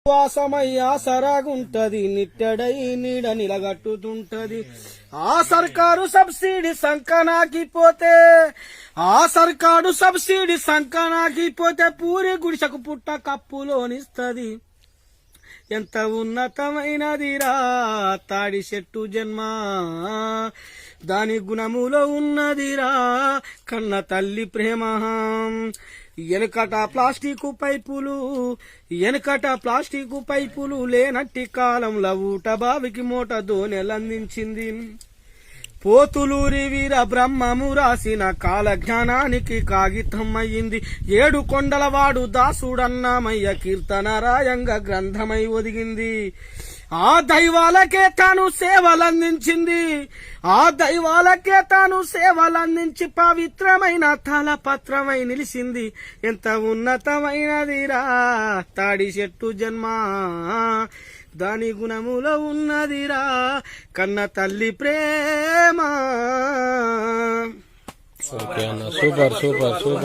వాసమై ఆసరాగుంటది నిట్టడై నీడ నిలగట్టుతుంటది. ఆ సర్కారు సబ్సిడీ సంకనాకిపోతే పూరి గుడిసెకు పుట్ట కప్పులోనిస్తది. ఎంత ఉన్నతమైనదిరా తాడి చెట్టు జన్మ, దాని గుణములో ఉన్నదిరా కన్న తల్లి ప్రేమ. వెనకట ప్లాస్టిక్ పైపులు లేనట్టి కాలంలో ఊట బావికి మూట దోనెలందించింది. పోతులూరి వీర బ్రహ్మము రాసిన కాల జ్ఞానానికి కాగితం అయ్యింది. 7 కొండలవాడు దాసుడన్నామయ్య కీర్తన రాయంగా గ్రంథమై ఒదిగింది. ఆ దైవాలకే తాను సేవలందించి పవిత్రమైన తాళపత్రమై నిలిచింది. ఎంత ఉన్నతమైనదిరా తాడి చెట్టు జన్మ, దాని గుణములో ఉన్నదిరా కన్న తల్లి ప్రేమ. సూపర్.